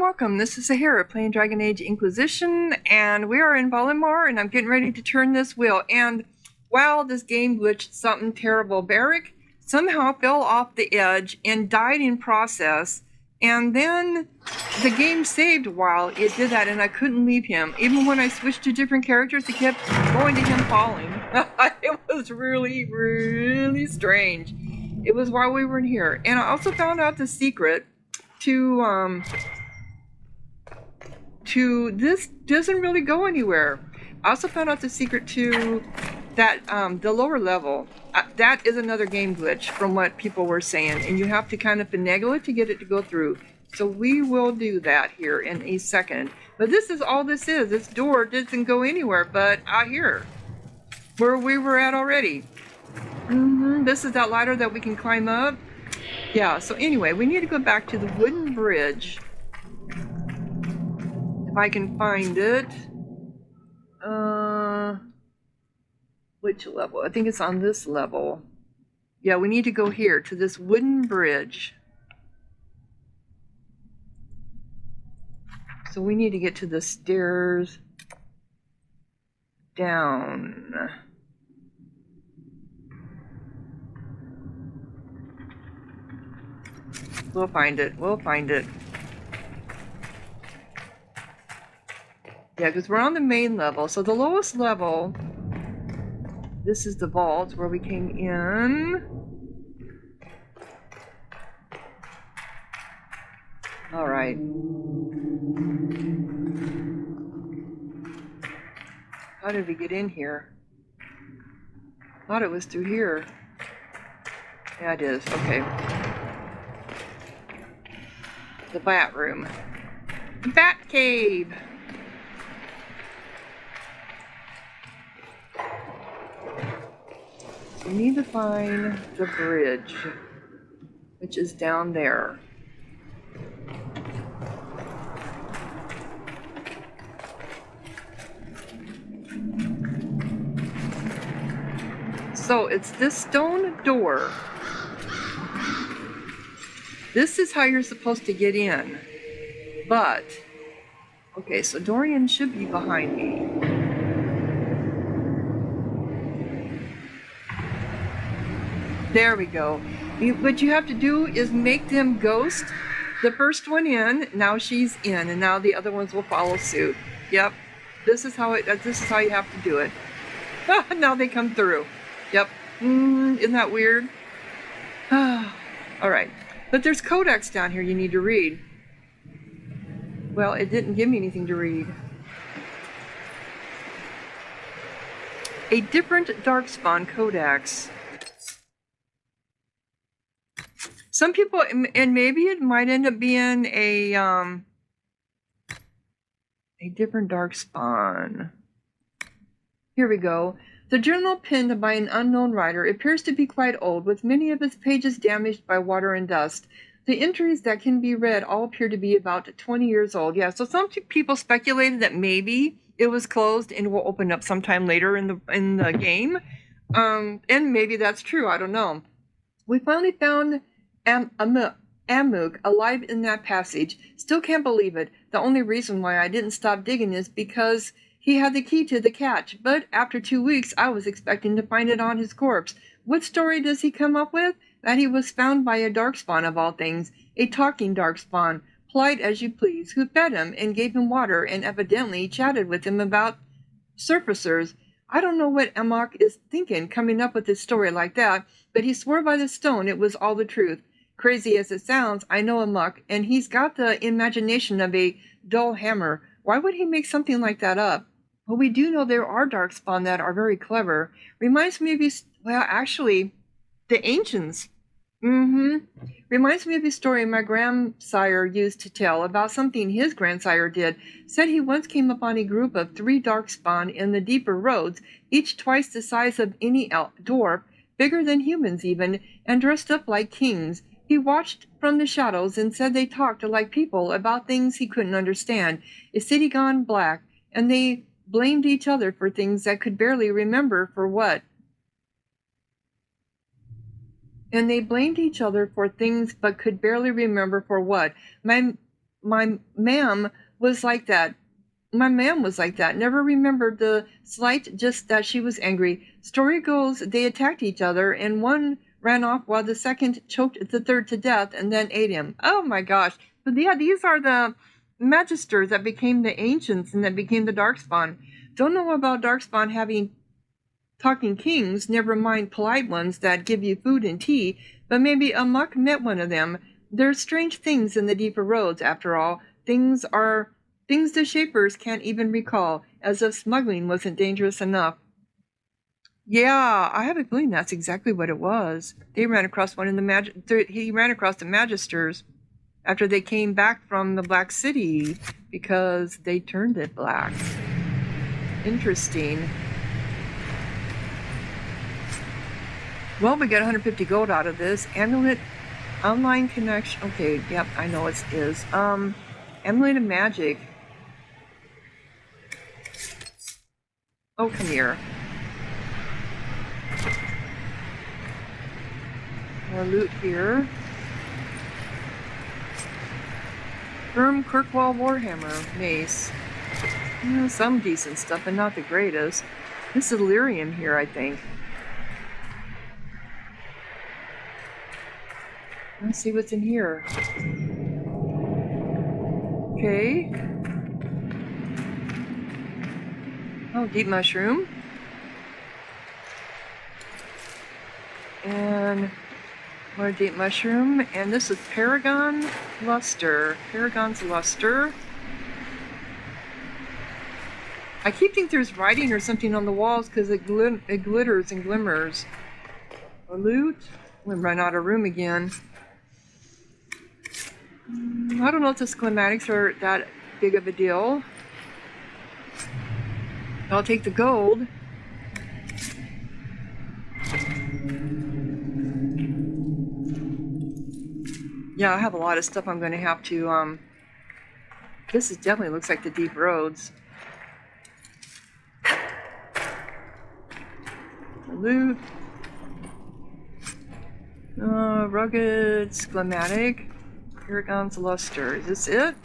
welcome. This is Sahara playing Dragon Age Inquisition, and we are in Valimar, and I'm getting ready to turn this wheel. And wow, this game glitched something terrible. Barrick somehow fell off the edge and died in process, and then the game saved while it did that, and I couldn't leave him. Even when I switched to different characters, it kept going to him falling. It was really, really strange. It was while we were in here. And I also found out the secret to this doesn't really go anywhere. I also found out the secret to that the lower level. That is another game glitch from what people were saying, and you have to kind of finagle it to get it to go through. So we will do that here in a second. But this is all this is. This door doesn't go anywhere but out here, where we were at already. This is that ladder that we can climb up. Yeah, so anyway, we need to go back to the wooden bridge. If I can find it. Which level? I think it's on this level. Yeah, we need to go here to this wooden bridge. So we need to get to the stairs down. We'll find it. We'll find it. Yeah, because we're on the main level. So the lowest level, this is the vault where we came in. All right. How did we get in here? Thought it was through here. Yeah, it is. Okay. The bat room. The bat cave. We need to find the bridge, which is down there. So it's this stone door. This is how you're supposed to get in. But, okay, so Dorian should be behind me. There we go. What you have to do is make them ghost the first one in. Now she's in, and now the other ones will follow suit. Yep. This is how you have to do it. Now they come through. Yep. Isn't that weird? All right. But there's codex down here you need to read. Well, it didn't give me anything to read. A different darkspawn codex. Some people, and maybe it might end up being a different darkspawn. Here we go. The journal penned by an unknown writer appears to be quite old, with many of its pages damaged by water and dust. The entries that can be read all appear to be about 20 years old. Yeah, so some people speculated that maybe it was closed and will open up sometime later in the game. And maybe that's true. I don't know. We finally found Amuk alive in that passage. Still can't believe it. The only reason why I didn't stop digging is because he had the key to the catch, but after 2 weeks, I was expecting to find it on his corpse. What story does he come up with? That he was found by a darkspawn of all things, a talking darkspawn, polite as you please, who fed him and gave him water and evidently chatted with him about surfacers. I don't know what Amok is thinking coming up with this story like that, but he swore by the stone it was all the truth. Crazy as it sounds, I know Amok, and he's got the imagination of a dull hammer. Why would he make something like that up? Well, we do know there are darkspawn that are very clever. Reminds me of the ancients. Reminds me of a story my grandsire used to tell about something his grandsire did. Said he once came upon a group of 3 darkspawn in the deeper roads, each twice the size of any dwarf, bigger than humans even, and dressed up like kings. He watched from the shadows and said they talked like people about things he couldn't understand. A city gone black, and they blamed each other for things that could barely remember for what. And they blamed each other for things but could barely remember for what. My My ma'am was like that. My ma'am was like that. Never remembered the slight, just that she was angry. Story goes they attacked each other, and one ran off while the second choked the third to death and then ate him. Oh my gosh. But yeah, these are the magisters that became the ancients and that became the Darkspawn. Don't know about Darkspawn having talking kings, never mind polite ones that give you food and tea, but maybe Amok met one of them. There's strange things in the deeper roads, after all. Things the Shapers can't even recall, as if smuggling wasn't dangerous enough. Yeah, I have a feeling that's exactly what it was. They ran across one in the he ran across the Magisters after they came back from the Black City because they turned it black. Interesting. Well, we got 150 gold out of this. Amulet, online connection. Okay, yep, I know it is. Amulet of Magic. Oh, come here. More loot here. Firm Kirkwall Warhammer. Mace. Some decent stuff, but not the greatest. This is Lyrium here, I think. Let's see what's in here. Okay. Oh, deep mushroom. And more deep mushroom. And this is Paragon Luster. Paragon's Luster. I keep thinking there's writing or something on the walls because it glitters and glimmers. A loot. I'm gonna run out of room again. I don't know if the schematics are that big of a deal. I'll take the gold. Yeah, I have a lot of stuff I'm going to have to, this definitely looks like the deep roads. Loot. Rugged schematic. Paragon's Luster. Is this it?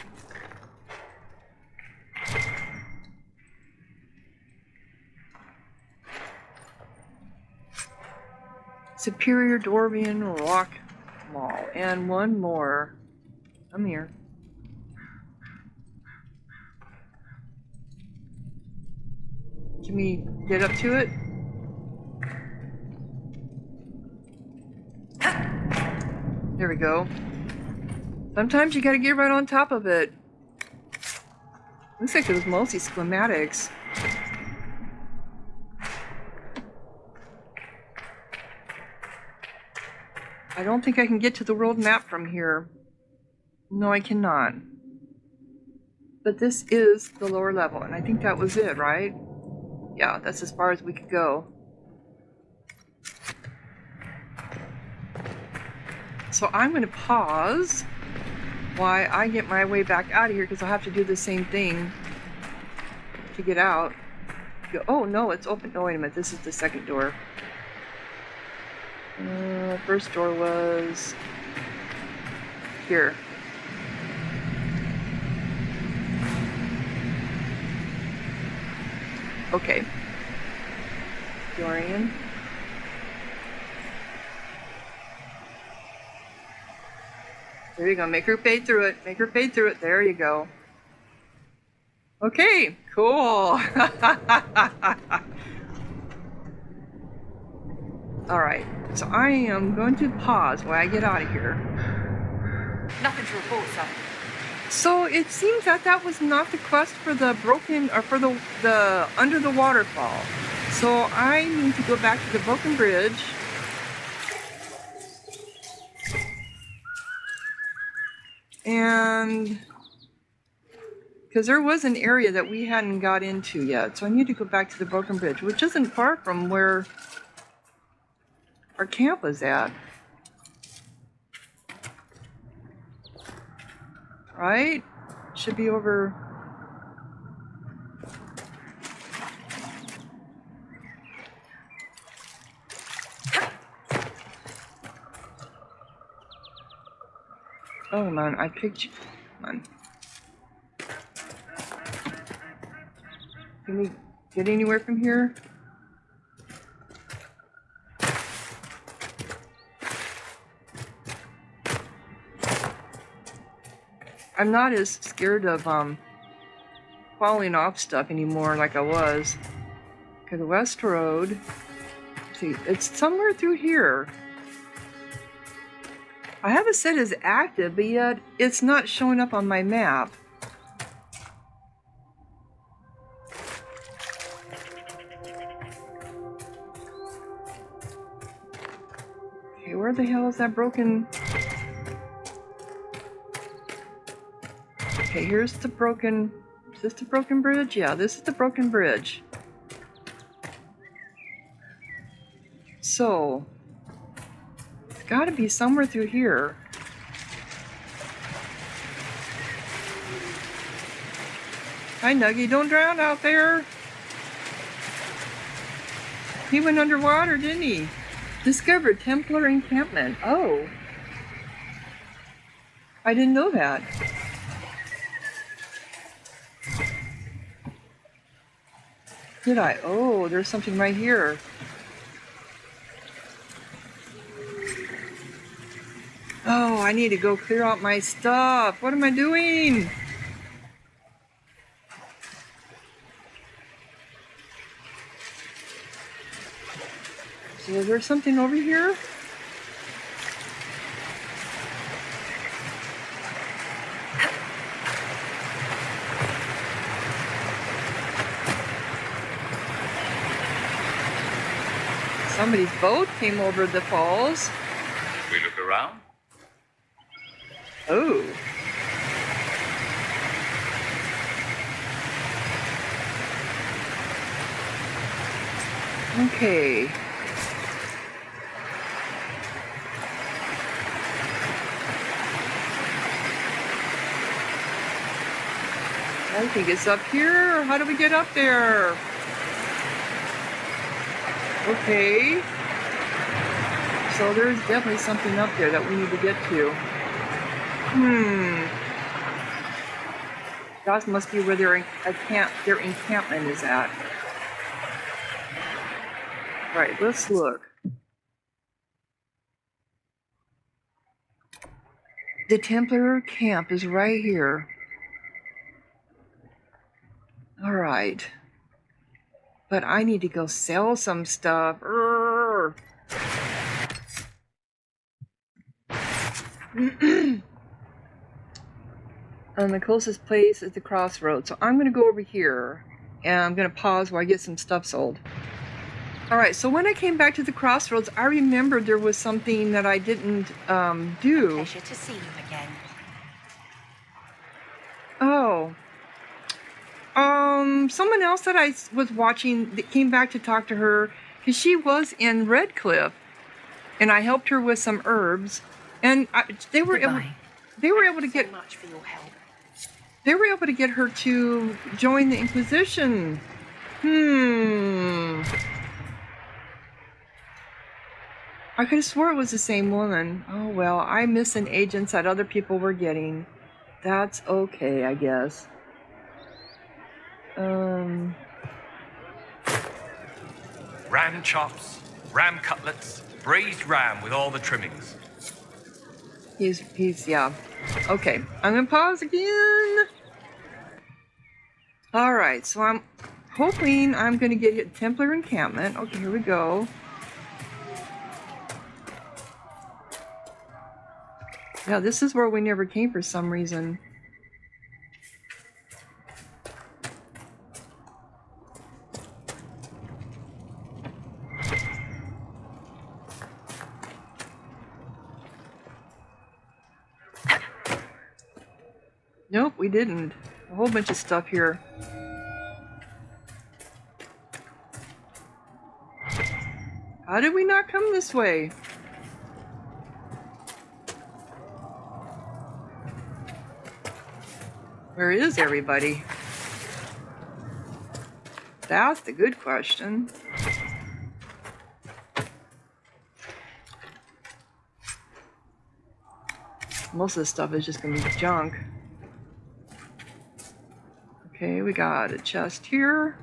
Superior Dorian Rock Mall. And one more. Come here. Can we get up to it? There we go. Sometimes you gotta get right on top of it. Looks like it was mostly schematics. I don't think I can get to the world map from here. No, I cannot. But this is the lower level, and I think that was it, right? Yeah, that's as far as we could go. So I'm going to pause while I get my way back out of here, because I'll have to do the same thing to get out. Oh, no, it's open. No, wait a minute. This is the second door. First door was here. Okay. Dorian. There you go. Make her fade through it. Make her fade through it. There you go. Okay. Cool. All right. So I am going to pause while I get out of here. Nothing to report, sir. So it seems that that was not the quest for the broken, or for the under the waterfall. So I need to go back to the broken bridge. And because there was an area that we hadn't got into yet. So I need to go back to the broken bridge, which isn't far from where our camp was at. Right? Should be over. Oh man, I picked you. Come on. Can we get anywhere from here? I'm not as scared of falling off stuff anymore like I was. Okay, the West Road. Let's see, it's somewhere through here. I have it set as active, but yet it's not showing up on my map. Okay, where the hell is that broken? Okay, here's the broken... Is this the broken bridge? Yeah, this is the broken bridge. So... it's gotta be somewhere through here. Hi, Nuggy, don't drown out there! He went underwater, didn't he? Discovered Templar encampment. Oh. I didn't know that. Did I? Oh, there's something right here. Oh, I need to go clear out my stuff. What am I doing? So is there something over here? Somebody's boat came over the falls. We look around. Oh. Okay. I think it's up here. How do we get up there? Okay. So there's definitely something up there that we need to get to. That must be where their encampment is at. Right, let's look. The Templar camp is right here. All right. But I need to go sell some stuff. And the closest place is the crossroads. So I'm going to go over here. And I'm going to pause while I get some stuff sold. Alright, so when I came back to the crossroads, I remembered there was something that I didn't do. Pleasure to see you again. Oh. Someone else that I was watching that came back to talk to her, because she was in Redcliffe, and I helped her with some herbs, and they were able to get so much for your help. They were able to get her to join the Inquisition. I could have swore it was the same woman. Oh well, I'm missing agents that other people were getting. That's okay, I guess. Ram chops, ram cutlets, braised ram with all the trimmings. He's yeah. Okay, I'm gonna pause again. Alright, so I'm hoping I'm gonna get hit Templar encampment. Okay, here we go. Yeah, this is where we never came for some reason. Nope, we didn't. A whole bunch of stuff here. How did we not come this way? Where is everybody? That's the good question. Most of this stuff is just gonna be junk. Okay, we got a chest here.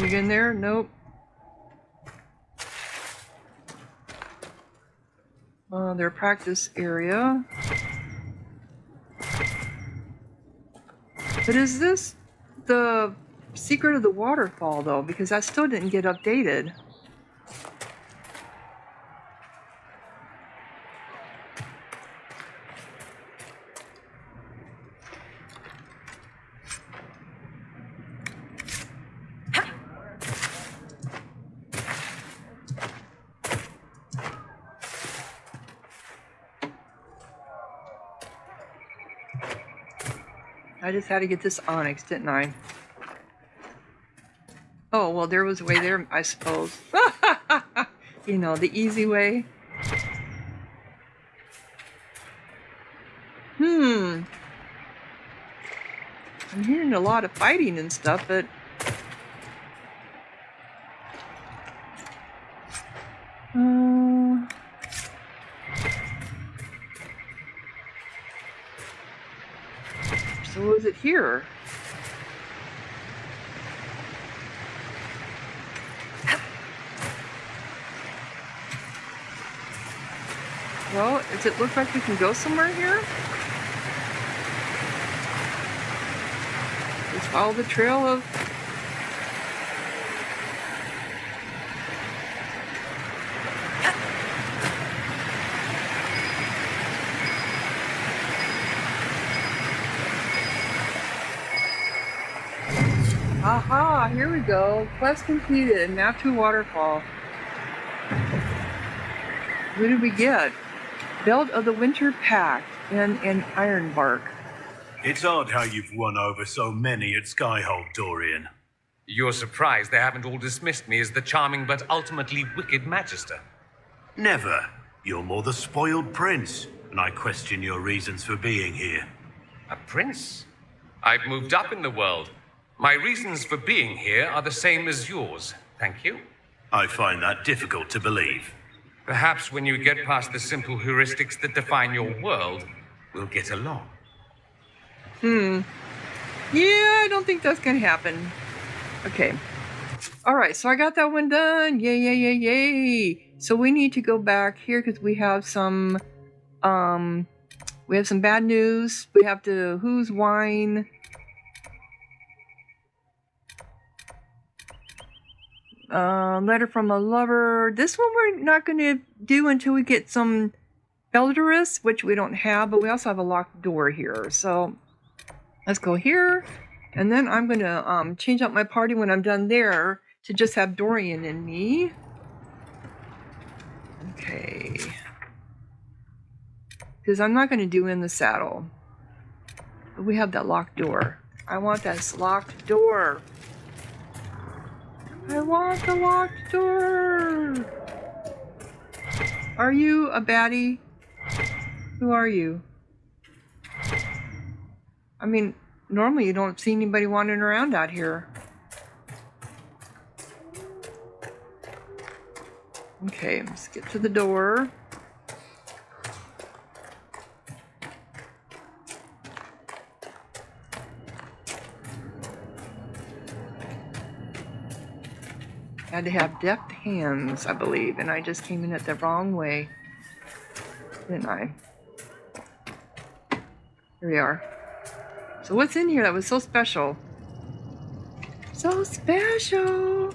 we get in there? Nope. Their practice area. But is this the secret of the waterfall, though? Because that still didn't get updated. I just had to get this onyx, didn't I? Oh, well, there was a way there, I suppose. You know, the easy way. I'm hearing a lot of fighting and stuff, but... So is it here? Well, does it look like we can go somewhere here? Just follow the trail of... Aha, here we go. Quest completed. Map to waterfall. What did we get? Belt of the Winter Pact and an iron bark. It's odd how you've won over so many at Skyhold, Dorian. You're surprised they haven't all dismissed me as the charming but ultimately wicked Magister. Never. You're more the spoiled prince, and I question your reasons for being here. A prince? I've moved up in the world. My reasons for being here are the same as yours, thank you. I find that difficult to believe. Perhaps when you get past the simple heuristics that define your world, we'll get along. Yeah, I don't think that's gonna happen. Okay. Alright, so I got that one done. Yay, yay, yay, yay. So we need to go back here because we have some bad news. We have to who's wine. Letter from a lover. This one we're not going to do until we get some Eldorus, which we don't have, but we also have a locked door here. So let's go here, and then I'm going to change up my party when I'm done there to just have Dorian and me. Okay. Because I'm not going to do in the saddle. But we have that locked door. I want that locked door. I want the locked door! Are you a baddie? Who are you? I mean, normally you don't see anybody wandering around out here. Okay, let's get to the door. Had to have deft hands, I believe, and I just came in it the wrong way, didn't I? Here we are. So what's in here that was so special? So special!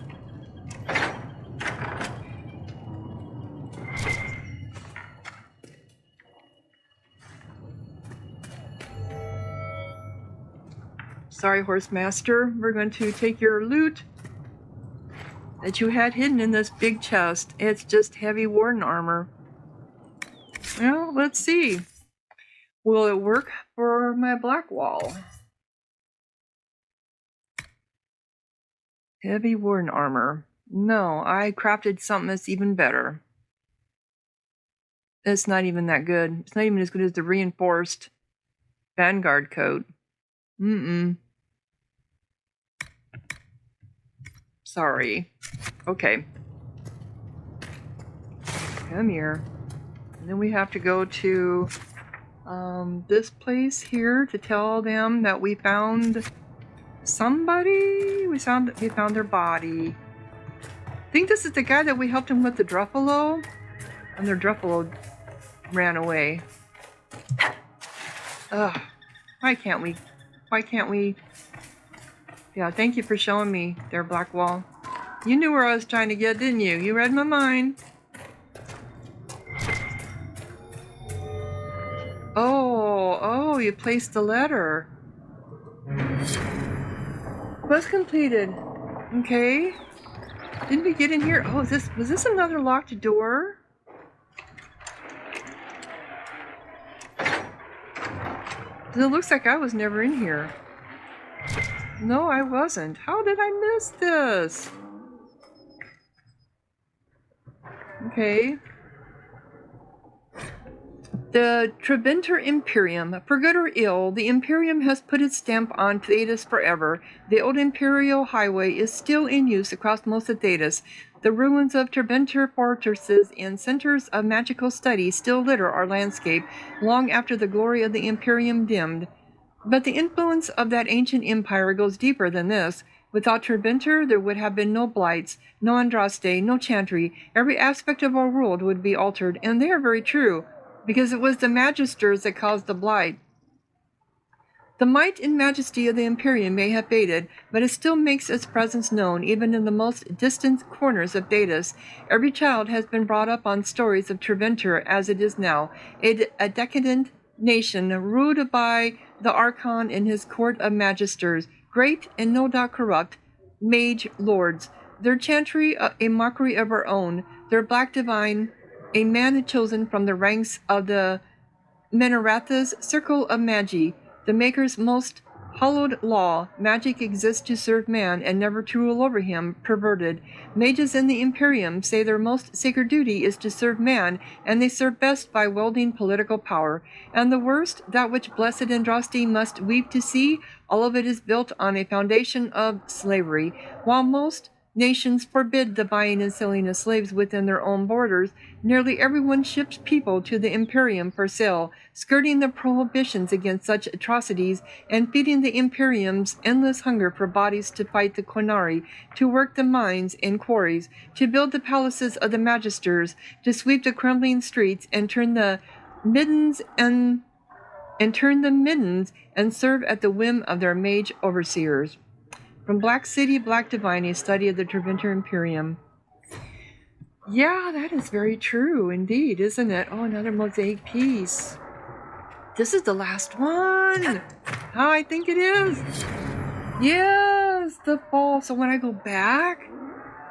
Sorry, Horse Master, we're going to take your loot that you had hidden in this big chest. It's just heavy warden armor. Well, let's see. Will it work for my black wall? Heavy warden armor. No, I crafted something that's even better. It's not even that good. It's not even as good as the reinforced Vanguard coat. Sorry. Okay. Come here. And then we have to go to this place here to tell them that we found Somebody? We found their body. I think this is the guy that we helped him with the Druffalo. And their Druffalo ran away. Ugh. Why can't we? Yeah, thank you for showing me their Blackwall. You knew where I was trying to get, didn't you? You read my mind. Oh, you placed the letter. Quest completed. Okay. Didn't we get in here? Oh, was this another locked door? It looks like I was never in here. No, I wasn't. How did I miss this? Okay. The Trebenter Imperium. For good or ill, the Imperium has put its stamp on Thedas forever. The old Imperial Highway is still in use across most of Thedas. The ruins of Trebenter fortresses and centers of magical study still litter our landscape long after the glory of the Imperium dimmed. But the influence of that ancient empire goes deeper than this. Without Trebenter, there would have been no Blights, no Andraste, no Chantry. Every aspect of our world would be altered, and they are very true, because it was the Magisters that caused the Blight. The might and majesty of the Imperium may have faded, but it still makes its presence known even in the most distant corners of Thedas. Every child has been brought up on stories of Trebenter as it is now, a decadent nation ruled by the Archon and his court of Magisters, great and no doubt corrupt, mage lords. Their chantry a mockery of our own, their black divine a man chosen from the ranks of the Meneratha's circle of magi, the Maker's most hallowed law. Magic exists to serve man and never to rule over him, perverted. Mages in the Imperium say their most sacred duty is to serve man, and they serve best by wielding political power. And the worst, that which blessed Andraste must weep to see, all of it is built on a foundation of slavery. While most nations forbid the buying and selling of slaves within their own borders, nearly everyone ships people to the Imperium for sale, skirting the prohibitions against such atrocities and feeding the Imperium's endless hunger for bodies to fight the Qunari, to work the mines and quarries, to build the palaces of the Magisters, to sweep the crumbling streets and turn the middens and serve at the whim of their mage overseers. From Black City, Black Divine, a study of the Trebenter Imperium. Yeah, that is very true indeed, isn't it? Oh, another mosaic piece. This is the last one. Oh, I think it is. Yes, the fall. So when I go back,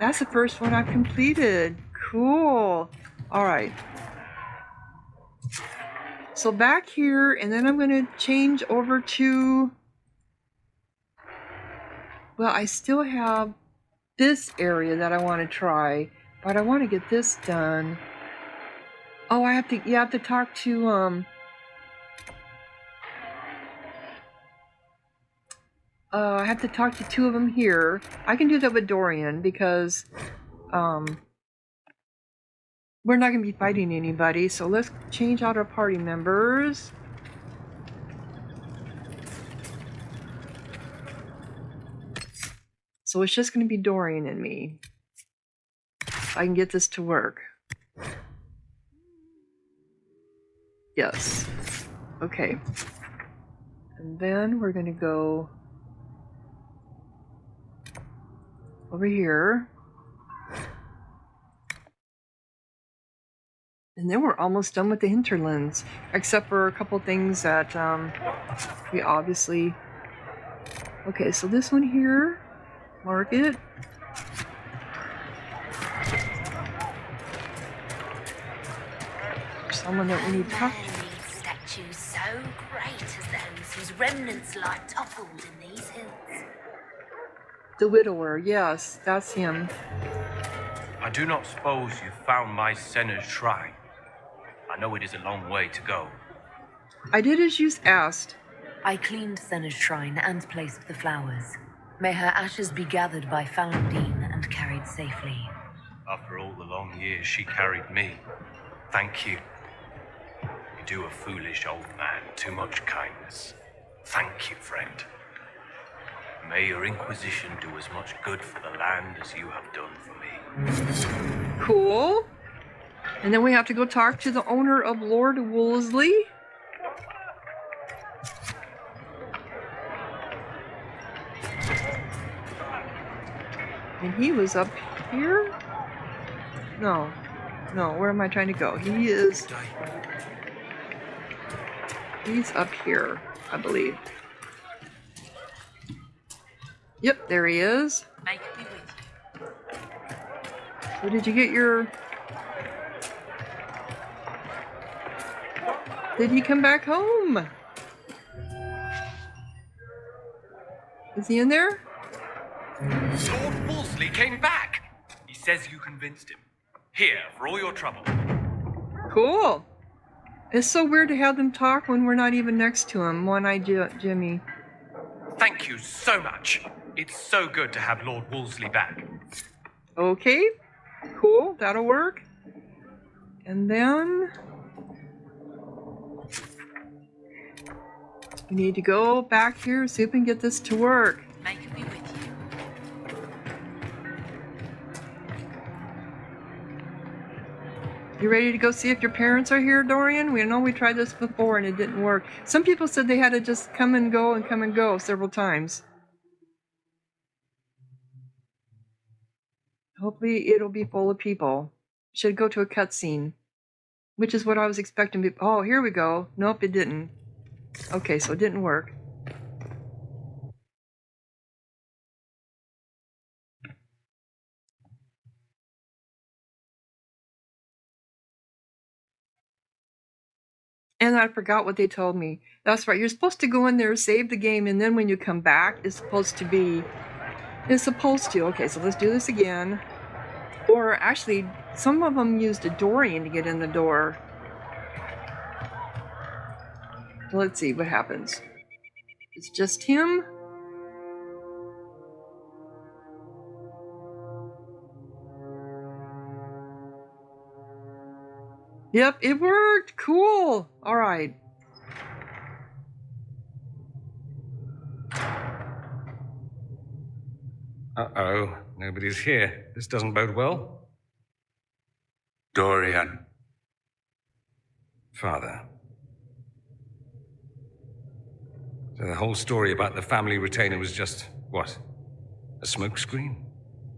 that's the first one I've completed. Cool. All right. So back here, and then I'm going to change over to... Well, I still have this area that I want to try, but I want to get this done. Oh, I have to talk to, I have to talk to two of them here. I can do that with Dorian because, we're not going to be fighting anybody, so let's change out our party members. So it's just going to be Dorian and me. I can get this to work. Yes. Okay. And then we're going to go over here. And then we're almost done with the hinterlands, except for a couple things that we obviously... Okay, so this one here. Mark it. Someone that we need to talk to. Statues so great as those whose remnants lie toppled in these hills. The Widower, yes, that's him. I do not suppose you found my Senna's shrine. I know it is a long way to go. I did as you asked. I cleaned Senna's shrine and placed the flowers. May her ashes be gathered by Foundine and carried safely. After all the long years she carried me, thank you. You do a foolish old man too much kindness. Thank you, friend. May your Inquisition do as much good for the land as you have done for me. Cool. And then we have to go talk to the owner of Lord Wolseley. And he was up here? No, where am I trying to go? He's up here, I believe. Yep, there he is. May it be with you. So did you get your... Did he come back home? Is he in there? Lord Wolseley came back! He says you convinced him. Here, for all your trouble. Cool. It's so weird to have them talk when we're not even next to him. One-eyed Jimmy. Thank you so much. It's so good to have Lord Wolseley back. Okay. Cool. That'll work. And then... we need to go back here, see if we can get this to work. May it be with you. You ready to go see if your parents are here, Dorian? We know we tried this before and it didn't work. Some people said they had to just come and go several times. Hopefully it'll be full of people. Should go to a cutscene, which is what I was expecting. Oh, here we go. Nope, it didn't. Okay, so it didn't work. And I forgot what they told me. That's right. You're supposed to go in there, save the game, and then when you come back, it's supposed to be... It's supposed to. Okay, so let's do this again. Or actually, some of them used a Dorian to get in the door. Let's see what happens. It's just him. Yep, it worked. Cool. All right. Uh-oh, nobody's here. This doesn't bode well. Dorian. Father. So the whole story about the family retainer was just, what? A smokescreen?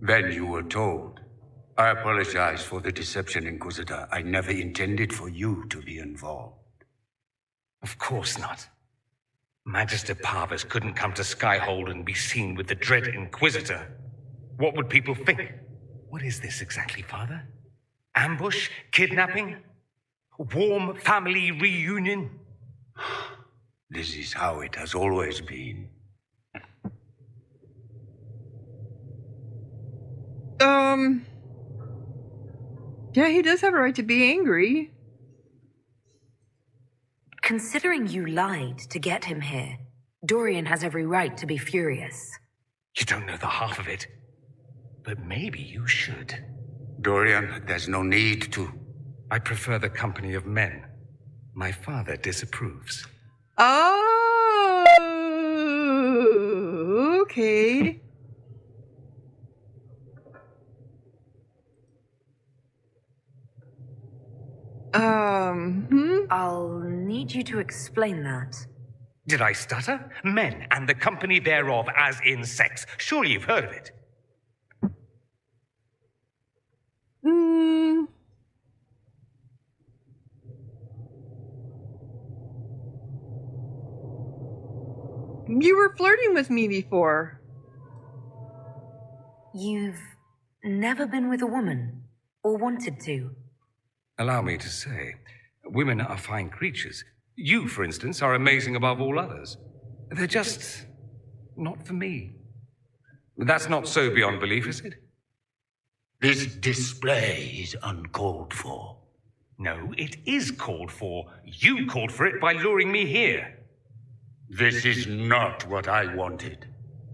Then you were told. I apologize for the deception, Inquisitor. I never intended for you to be involved. Of course not. Magister Parvus couldn't come to Skyhold and be seen with the dread Inquisitor. What would people think? What is this exactly, Father? Ambush? Kidnapping? Warm family reunion? This is how it has always been. Yeah, he does have a right to be angry. Considering you lied to get him here, Dorian has every right to be furious. You don't know the half of it. But maybe you should. Dorian, there's no need to. I prefer the company of men. My father disapproves. Oh, okay. I'll need you to explain that. Did I stutter? Men and the company thereof, as in sex. Surely you've heard of it. You were flirting with me before. You've never been with a woman, or wanted to? Allow me to say, women are fine creatures. You, for instance, are amazing above all others. They're just not for me. That's not so beyond belief, is it? This display is uncalled for. No, it is called for. You called for it by luring me here. This is not what I wanted.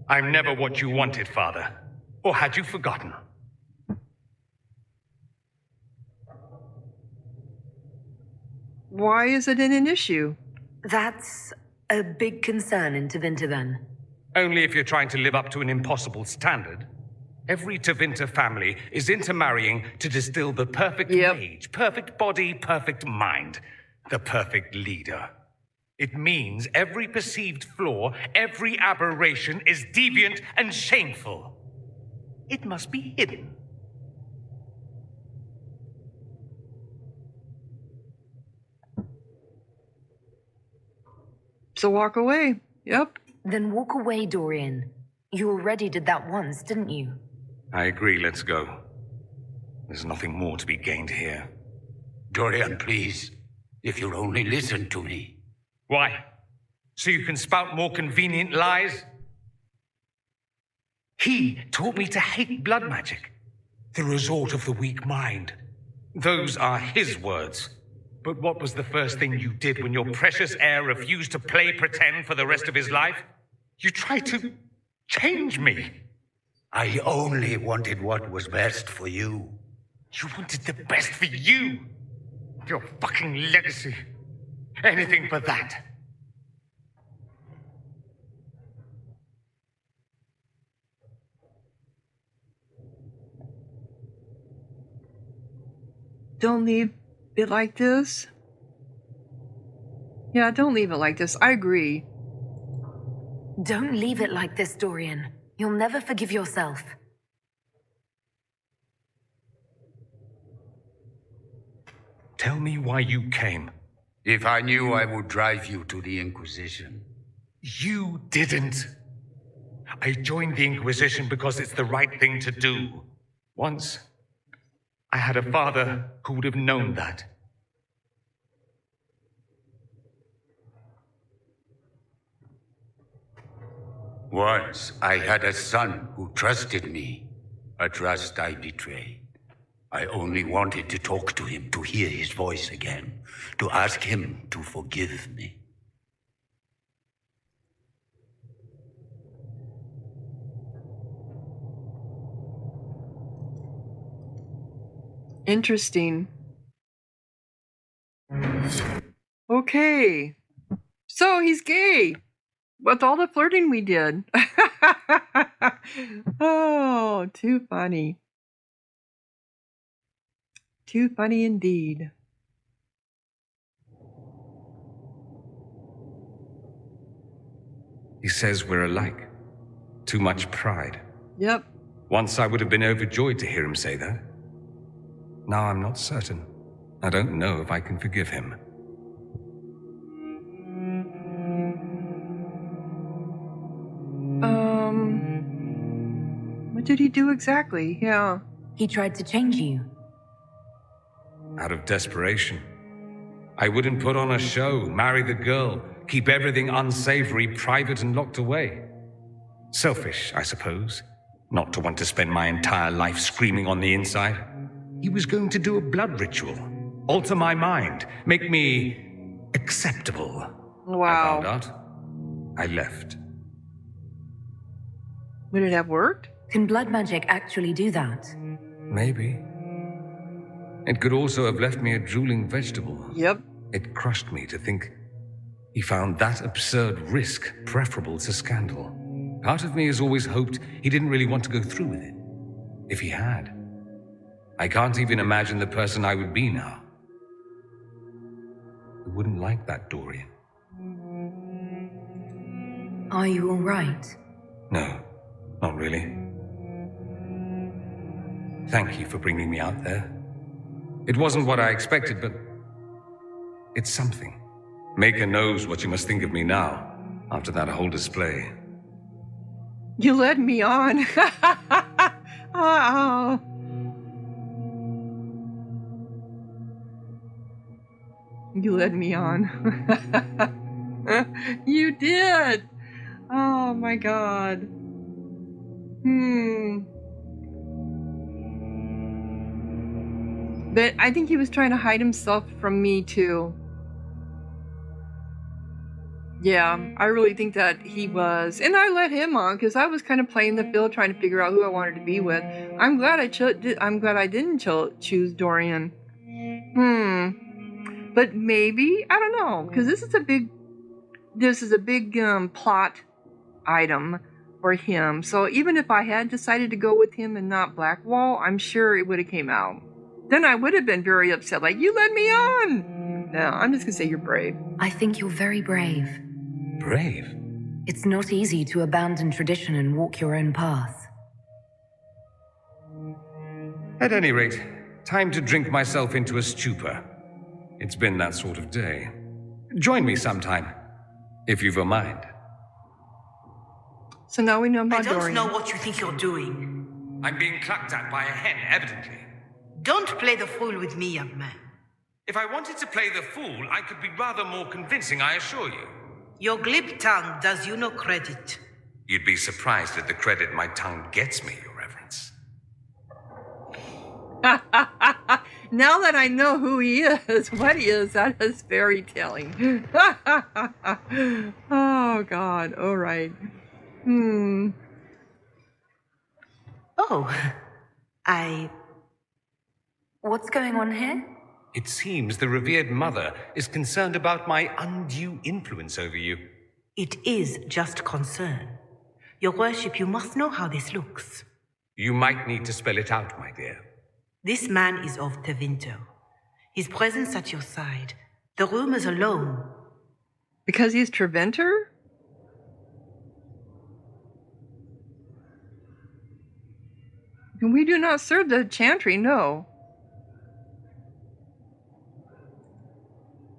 I'm never what you wanted, Father. Or had you forgotten? Why is it an issue? That's a big concern in Tevinter then. Only if you're trying to live up to an impossible standard. Every Tevinter family is intermarrying to distill the perfect mage, perfect body, perfect mind, the perfect leader. It means every perceived flaw, every aberration is deviant and shameful. It must be hidden. So walk away. Yep. Then walk away, Dorian. You already did that once, didn't you? I agree, let's go. There's nothing more to be gained here. Dorian, please. If you'll only listen to me. Why? So you can spout more convenient lies? He taught me to hate blood magic. The resort of the weak mind. Those are his words. But what was the first thing you did when your precious heir refused to play pretend for the rest of his life? You tried to change me. I only wanted what was best for you. You wanted the best for you. Your fucking legacy. Anything but that. Don't leave it like this. Yeah, don't leave it like this. I agree. Don't leave it like this, Dorian. You'll never forgive yourself. Tell me why you came. If I knew, I would drive you to the Inquisition. You didn't. I joined the Inquisition because it's the right thing to do. Once, I had a father who would have known that. Once, I had a son who trusted me, a trust I betrayed. I only wanted to talk to him, to hear his voice again, to ask him to forgive me. Interesting. Okay. So he's gay. With all the flirting we did. Oh, too funny. Too funny indeed. He says we're alike. Too much pride. Yep. Once I would have been overjoyed to hear him say that. Now I'm not certain. I don't know if I can forgive him. What did he do exactly? Yeah. He tried to change you. Out of desperation. I wouldn't put on a show, marry the girl, keep everything unsavory, private and locked away. Selfish, I suppose, not to want to spend my entire life screaming on the inside. He was going to do a blood ritual, alter my mind, make me acceptable. Wow. I found out. I left. Would it have worked? Can blood magic actually do that? Maybe. It could also have left me a drooling vegetable. Yep. It crushed me to think he found that absurd risk preferable to scandal. Part of me has always hoped he didn't really want to go through with it. If he had, I can't even imagine the person I would be now. I wouldn't like that, Dorian. Are you all right? No, not really. Thank you for bringing me out there. It wasn't what I expected, but it's something. Maker knows what you must think of me now, after that whole display. You led me on. Oh. You led me on. You did. Oh my god. But I think he was trying to hide himself from me too. Yeah, I really think that he was. And I let him on because I was kind of playing the field trying to figure out who I wanted to be with. I'm glad I didn't choose Dorian. But maybe, I don't know, because this is a big plot item. or him. So even if I had decided to go with him and not Blackwall, I'm sure it would have came out. Then I would have been very upset, like, you led me on! No, I'm just gonna say you're brave. I think you're very brave. Brave? It's not easy to abandon tradition and walk your own path. At any rate, time to drink myself into a stupor. It's been that sort of day. Join me sometime, if you've a mind. So now we know I about don't Dorian. know what you think you're doing. I'm being clucked at by a hen, evidently. Don't play the fool with me, young man. If I wanted to play the fool, I could be rather more convincing, I assure you. Your glib tongue does you no credit. You'd be surprised at the credit my tongue gets me, Your Reverence. Now that I know who he is, what he is, that is very telling. Oh, God. All right. Oh, What's going on here? It seems the Revered Mother is concerned about my undue influence over you. It is just concern. Your worship, you must know how this looks. You might need to spell it out, my dear. This man is of Tevinter. His presence at your side, the rumors alone. Because he's Treventer? We do not serve the Chantry, no.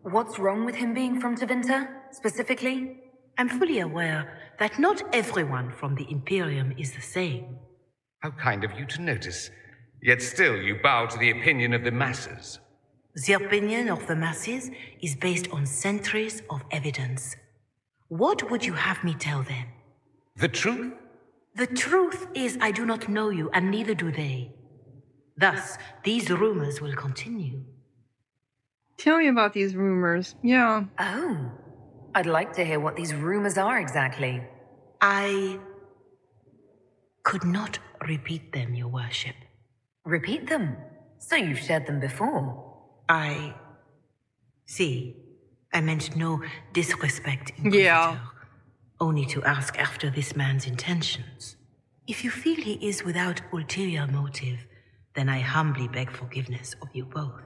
What's wrong with him being from Tevinter, specifically? I'm fully aware that not everyone from the Imperium is the same. How kind of you to notice. Yet still you bow to the opinion of the masses. The opinion of the masses is based on centuries of evidence. What would you have me tell them? The truth? The truth is I do not know you, and neither do they. Thus, these rumors will continue. Tell me about these rumors. Yeah. Oh, I'd like to hear what these rumors are exactly. I could not repeat them, your worship. Repeat them. So you've shared them before. See, I meant no disrespect, Inquisitor. Yeah. Only to ask after this man's intentions. If you feel he is without ulterior motive, then I humbly beg forgiveness of you both.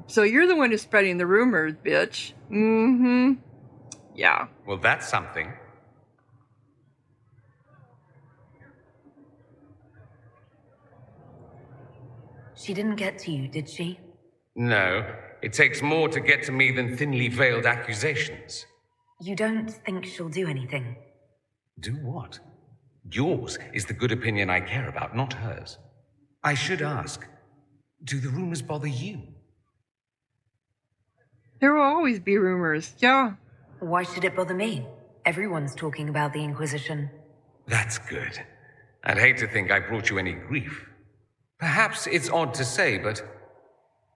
So you're the one who's spreading the rumors, bitch. Mm-hmm. Yeah. Well, that's something. She didn't get to you, did she? No, it takes more to get to me than thinly veiled accusations. You don't think she'll do anything? Do what? Yours is the good opinion I care about, not hers. I should ask, do the rumors bother you? There will always be rumors. Yeah. Why should it bother me? Everyone's talking about the Inquisition. That's good. I'd hate to think I brought you any grief. Perhaps it's odd to say, but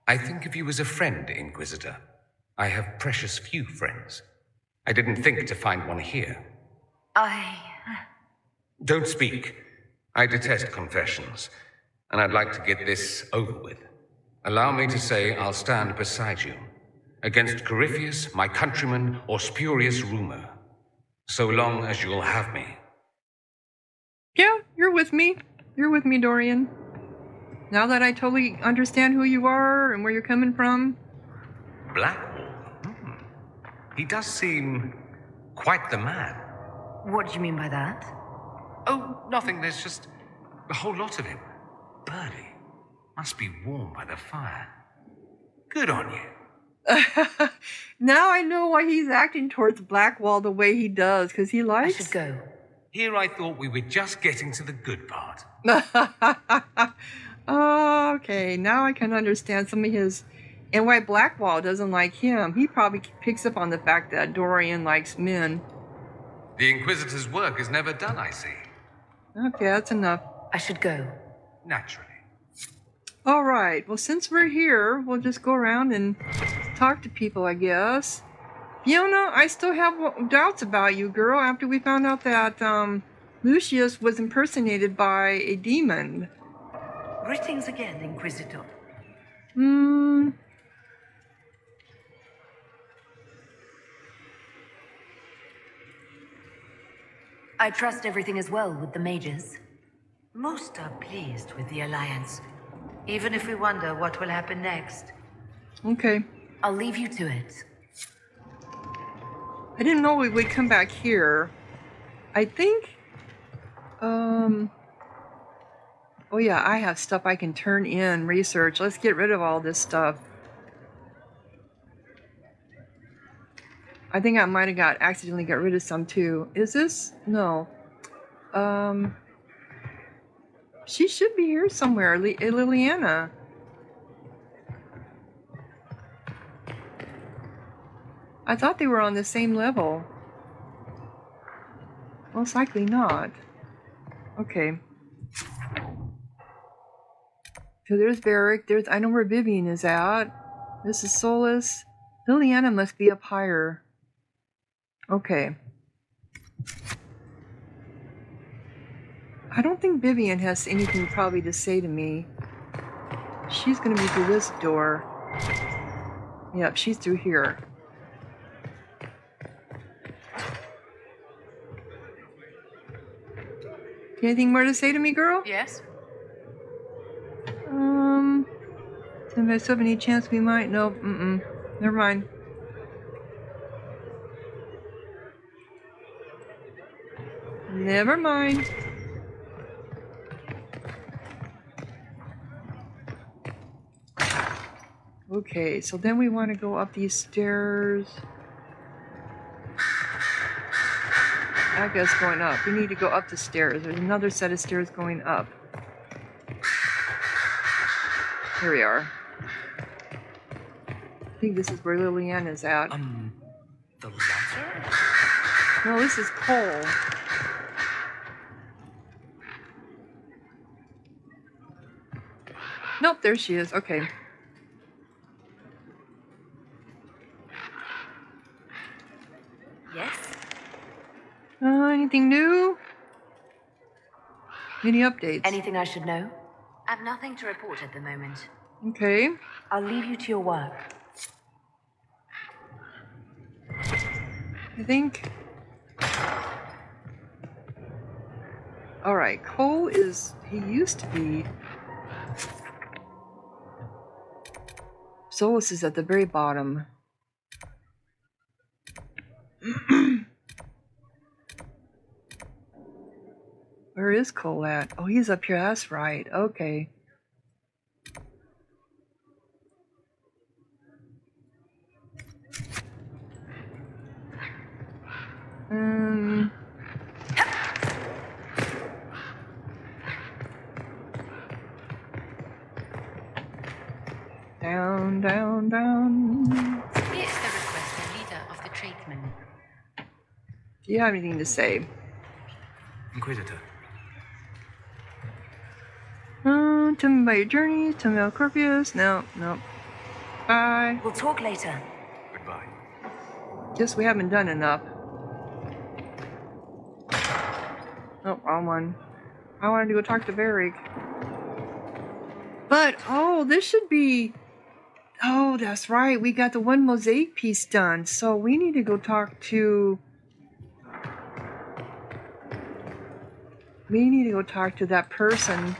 I think of you as a friend, Inquisitor. I have precious few friends. I didn't think to find one here. Don't speak. I detest confessions, and I'd like to get this over with. Allow me to say I'll stand beside you, against Corypheus, my countryman, or spurious rumor, so long as you'll have me. Yeah, you're with me. You're with me, Dorian. Now that I totally understand who you are and where you're coming from. Blackwall? He does seem quite the man. What do you mean by that? Oh, nothing. There's just a whole lot of him. Birdie. Must be warm by the fire. Good on you. Now I know why he's acting towards Blackwall the way he does, because he I likes... should go. Here I thought we were just getting to the good part. Okay, now I can understand some of his... And why Blackwall doesn't like him. He probably picks up on the fact that Dorian likes men. The Inquisitor's work is never done, I see. Okay, that's enough. I should go. Naturally. All right, well, since we're here, we'll just go around and talk to people, I guess. Fiona, I still have doubts about you, girl, after we found out that Lucius was impersonated by a demon. Greetings again, Inquisitor. I trust everything is well with the mages. Most are pleased with the alliance, even if we wonder what will happen next. Okay. I'll leave you to it. I didn't know we would come back here. I think... Oh yeah, I have stuff I can turn in, research. Let's get rid of all this stuff. I think I might have accidentally got rid of some too. Is this? No. She should be here somewhere. Liliana. I thought they were on the same level. Most likely not. Okay. So there's Barrick. I know where Vivian is at. This is Solus. Liliana must be up higher. Okay. I don't think Vivian has anything probably to say to me. She's gonna be through this door. Yep, she's through here. Anything more to say to me, girl? Yes? If I still have any chance we might. No, never mind. Never mind. Okay, so then we want to go up these stairs. That guy's going up. We need to go up the stairs. There's another set of stairs going up. Here we are. I think this is where Liliana is at. The latter? No, this is Cole. Nope, there she is. Okay. Yes? Anything new? Any updates? Anything I should know? I've nothing to report at the moment. Okay. I'll leave you to your work. I think... Alright, Cole is... He used to be... Solus is at the very bottom. Where is Cole at? Oh, he's up here. That's right. Okay. Down, down, down. Here's the request, the leader of the tradesmen. Do you have anything to say? Inquisitor. Tell me about your journeys. Tell me about Corpius. No. Bye. We'll talk later. Goodbye. Guess we haven't done enough. Oh, wrong one. I wanted to go talk to Varric. But, oh, this should be... Oh, that's right. We got the one mosaic piece done. So we need to go talk to... We need to go talk to that person.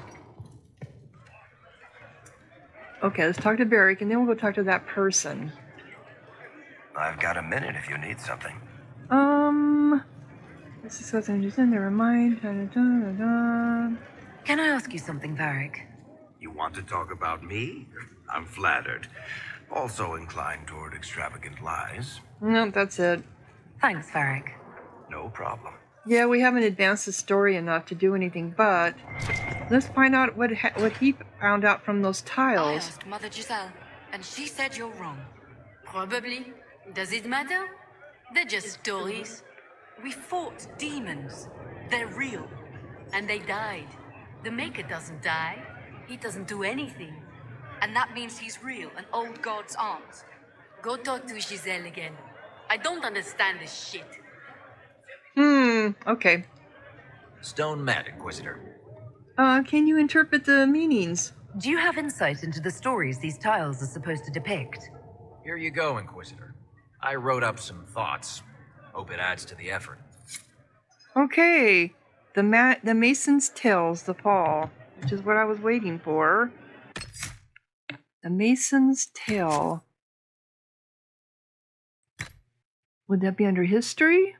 Okay, let's talk to Barrick, and then we'll go talk to that person. I've got a minute if you need something. This is what's interesting. Never mind. Can I ask you something, Varric? You want to talk about me? I'm flattered. Also inclined toward extravagant lies. No, that's it. Thanks, Varric. No problem. Yeah, we haven't advanced the story enough to do anything, but let's find out what he found out from those I tiles. asked Mother Giselle, and she said you're wrong. Probably. Does it matter? They're just stories. We fought demons. They're real. And they died. The Maker doesn't die. He doesn't do anything. And that means he's real and old gods aren't. Go talk to Giselle again. I don't understand this shit. Okay. Stone mad, Inquisitor. Can you interpret the meanings? Do you have insight into the stories these tiles are supposed to depict? Here you go, Inquisitor. I wrote up some thoughts. Hope it adds to the effort. Okay, the Mason's Tales, the Fall, which is what I was waiting for. The Mason's Tale. Would that be under history?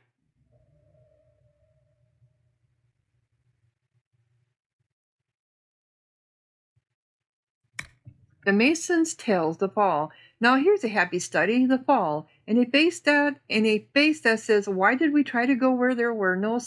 The Mason's Tales, The Fall. Now here's a happy study, The Fall, and a face that says, why did we try to go where there were no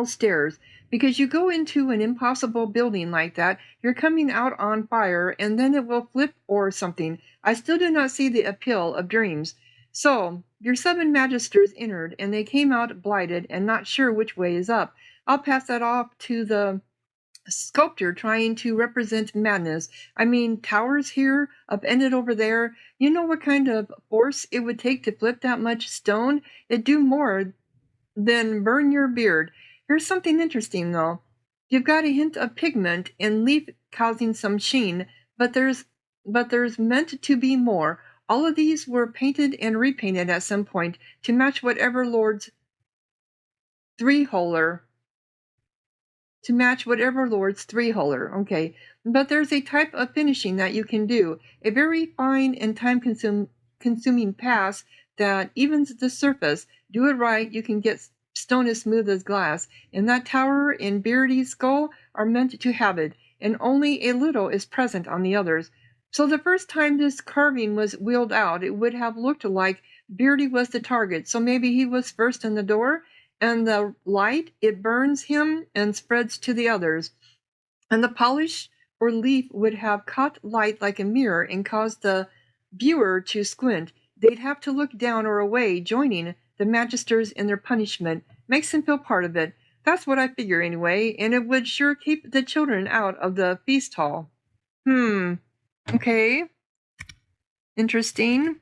stairs? Because you go into an impossible building like that, you're coming out on fire, and then it will flip or something. I still do not see the appeal of dreams. So, your 7 magisters entered, and they came out blighted and not sure which way is up. I'll pass that off to the sculptor trying to represent madness. I mean, towers here, upended over there. You know what kind of force it would take to flip that much stone? It'd do more than burn your beard. Here's something interesting, though. You've got a hint of pigment and leaf causing some sheen, but there's meant to be more. All of these were painted and repainted at some point to match whatever Lord's three-holer. Okay. But there's a type of finishing that you can do, a very fine and time-consuming pass that evens the surface. Do it right, you can get stone as smooth as glass, and that tower and Beardy's skull are meant to have it, and only a little is present on the others. So the first time this carving was wheeled out, it would have looked like Beardy was the target, so maybe he was first in the door, and the light, it burns him and spreads to the others. And the polish or leaf would have caught light like a mirror and caused the viewer to squint. They'd have to look down or away, joining the magisters in their punishment. Makes them feel part of it. That's what I figure anyway, and it would sure keep the children out of the feast hall. Okay. Interesting.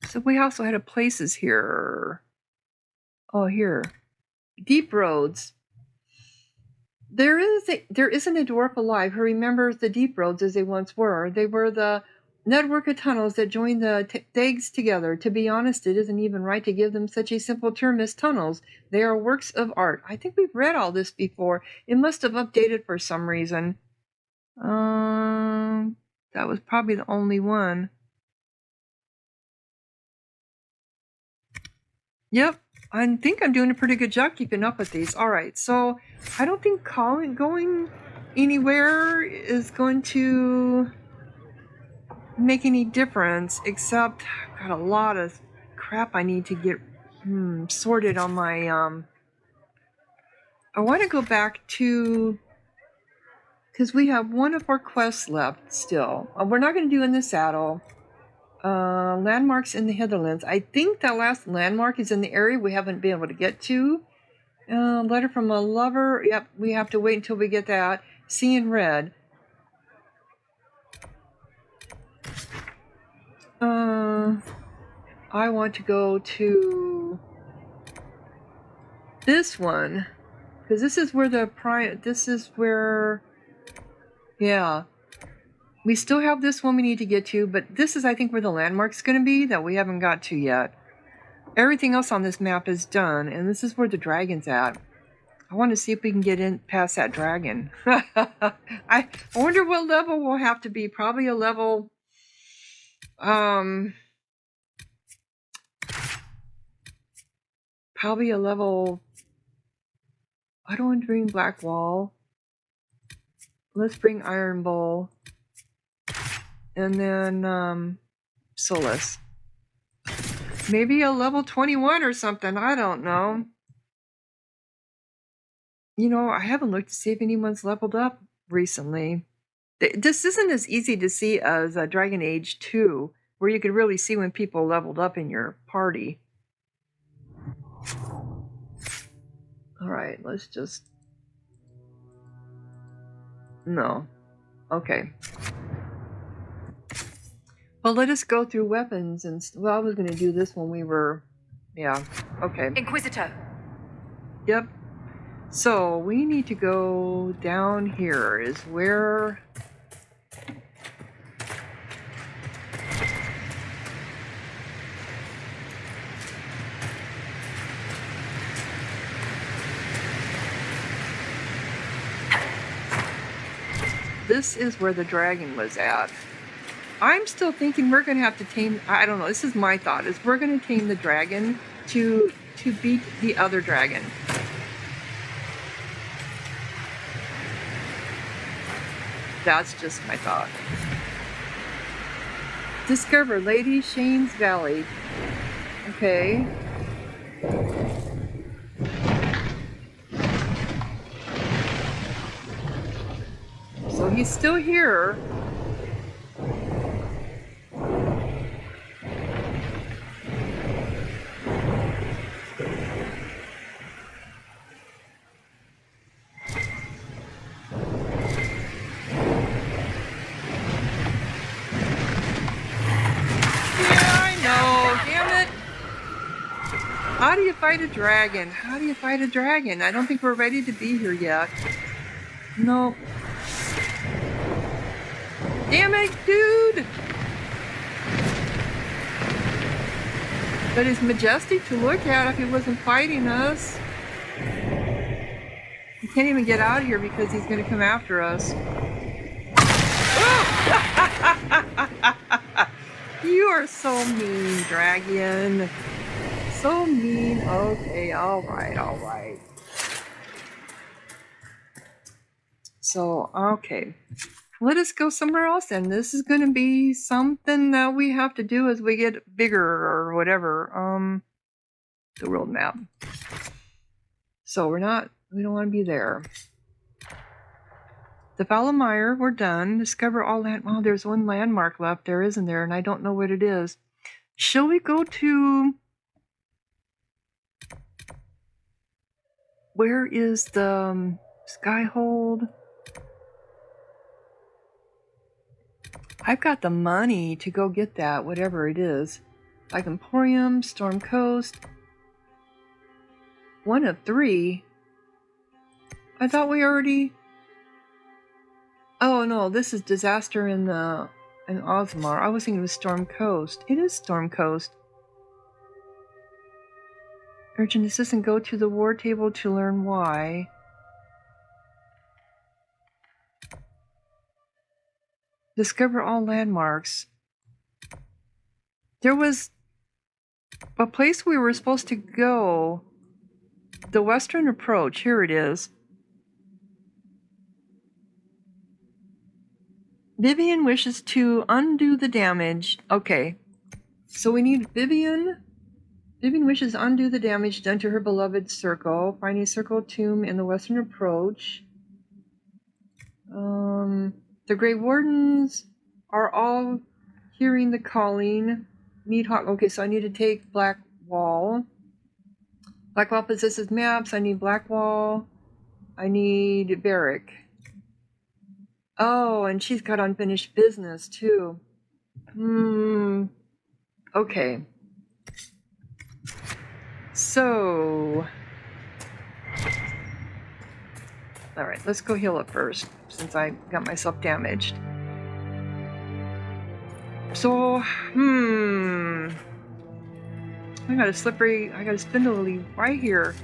So we also had a places here. Oh, here. Deep roads. There isn't a dwarf alive who remembers the deep roads as they once were. They were the network of tunnels that joined the Thags together. To be honest, it isn't even right to give them such a simple term as tunnels. They are works of art. I think we've read all this before. It must have updated for some reason. That was probably the only one. Yep. I think I'm doing a pretty good job keeping up with these. All right, so I don't think going anywhere is going to make any difference, except I've got a lot of crap I need to get sorted on my... I want to go back to... because we have one of our quests left still. We're not going to do in the saddle. Landmarks in the Hitherlands. I think that last landmark is in the area we haven't been able to get to. Letter from a lover. Yep, we have to wait until we get that. See in red. I want to go to this one, because this is where yeah. We still have this one we need to get to, but this is, I think, where the landmark's going to be that we haven't got to yet. Everything else on this map is done, and this is where the dragon's at. I want to see if we can get in past that dragon. I wonder what level we'll have to be. Probably a level... probably a level... I don't want to bring Black Wall. Let's bring Iron Bowl. And then, Solace. Maybe a level 21 or something, I don't know. You know, I haven't looked to see if anyone's leveled up recently. This isn't as easy to see as Dragon Age 2, where you could really see when people leveled up in your party. Alright, let's just... No. Okay. Well, let us go through weapons and... Well, I was going to do this when we were... Yeah, okay. Inquisitor! Yep. So, we need to go down here is where... this is where the dragon was at. I'm still thinking we're going to have to tame, I don't know, this is my thought, is we're going to tame the dragon to beat the other dragon. That's just my thought. Discover Lady Shane's Valley. Okay. So he's still here. How do you fight a dragon? How do you fight a dragon? I don't think we're ready to be here yet. No. Damn it, dude! But he's majestic to look at if he wasn't fighting us. We can't even get out of here because he's going to come after us. You are so mean, dragon. So mean. Okay, alright. So, okay. Let us go somewhere else, and this is going to be something that we have to do as we get bigger or whatever. The world map. So we don't want to be there. The Valamire, we're done. Discover all land. Well, there's one landmark left there, isn't there? And I don't know what it is. Shall we go to... Where is the Skyhold? I've got the money to go get that, whatever it is. Like Emporium, Storm Coast. 1 of 3. I thought we already... Oh no, this is Disaster in Osmar. I was thinking it was Storm Coast. It is Storm Coast. Urgent assistant, go to the war table to learn why. Discover all landmarks. There was a place we were supposed to go. The Western Approach. Here it is. Vivian wishes to undo the damage. Okay. So we need Vivian. Vivian wishes to undo the damage done to her beloved circle. Finding Circle Tomb in the Western Approach. The Grey Wardens are all hearing the calling. Need hot. Okay, so I need to take Blackwall. Blackwall possesses maps. I need Blackwall. I need Barrack. Oh, and she's got unfinished business too. Okay. So, all right, let's go heal up first, since I got myself damaged. So, I got a spindly right here.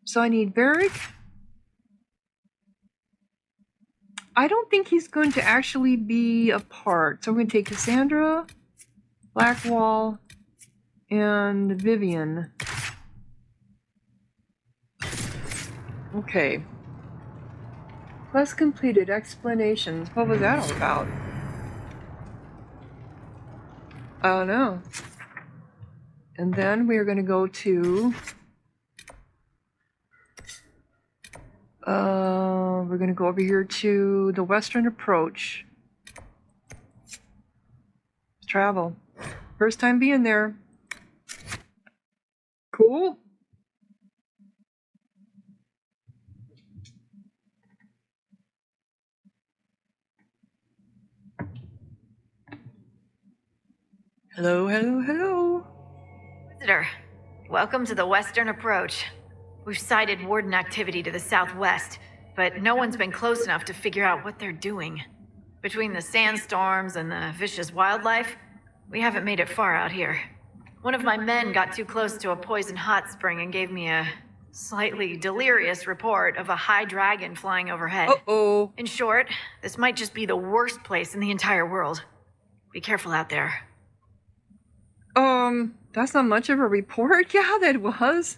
So I need Varric. I don't think he's going to actually be a part. So we're going to take Cassandra, Blackwall, and Vivian. Okay. Quest completed. Explanations. What was that all about? Oh no. And then we are going to go to... we're going to go over here to the Western Approach. Travel. First time being there. Cool. Hello, hello, hello. Visitor, welcome to the Western Approach. We've sighted Warden activity to the southwest, but no one's been close enough to figure out what they're doing. Between the sandstorms and the vicious wildlife, we haven't made it far out here. One of my men got too close to a poison hot spring and gave me a slightly delirious report of a high dragon flying overhead. Uh-oh. In short, this might just be the worst place in the entire world. Be careful out there. That's not much of a report. Yeah, that was.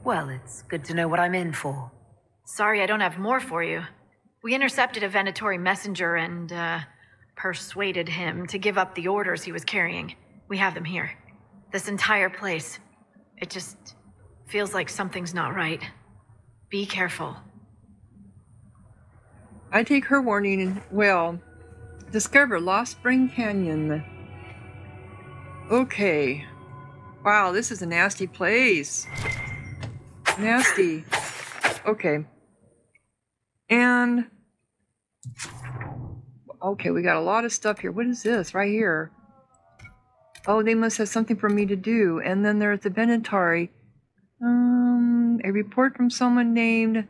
Well, it's good to know what I'm in for. Sorry I don't have more for you. We intercepted a Venatori messenger and, persuaded him to give up the orders he was carrying. We have them here. This entire place. It just feels like something's not right. Be careful. I take her warning and, well, discover Lost Spring Canyon. Okay. Wow, this is a nasty place. Nasty. Okay. And... okay, we got a lot of stuff here. What is this right here? Oh, they must have something for me to do. And then there's the Venatori. A report from someone named...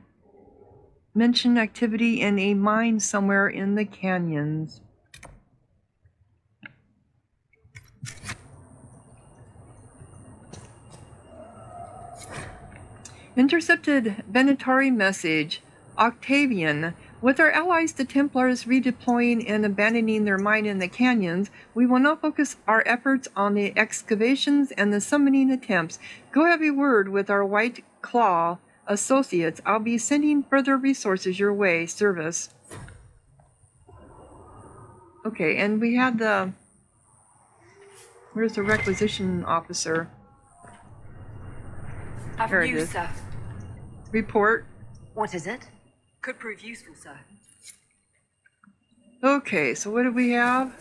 mention activity in a mine somewhere in the canyons. Intercepted Venatori message. Octavian. With our allies, the Templars, redeploying and abandoning their mine in the canyons, we will now focus our efforts on the excavations and the summoning attempts. Go have a word with our White Claw associates. I'll be sending further resources your way. Service. Okay, and we had the... where's the requisition officer? There it is. Sir. Report. What is it? Could prove useful, sir. Okay, so what do we have?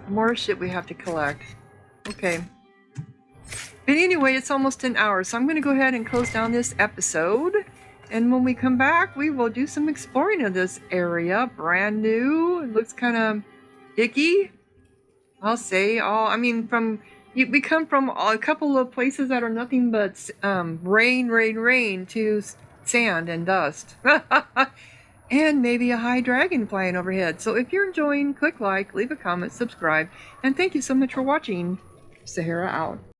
More shit we have to collect. Okay. But anyway, it's almost an hour, so I'm going to go ahead and close down this episode. And when we come back, we will do some exploring of this area. Brand new. It looks kind of icky. I'll say. We come from a couple of places that are nothing but rain to sand and dust. And maybe a high dragon flying overhead. So if you're enjoying, click like, leave a comment, subscribe, and thank you so much for watching. Sahara out.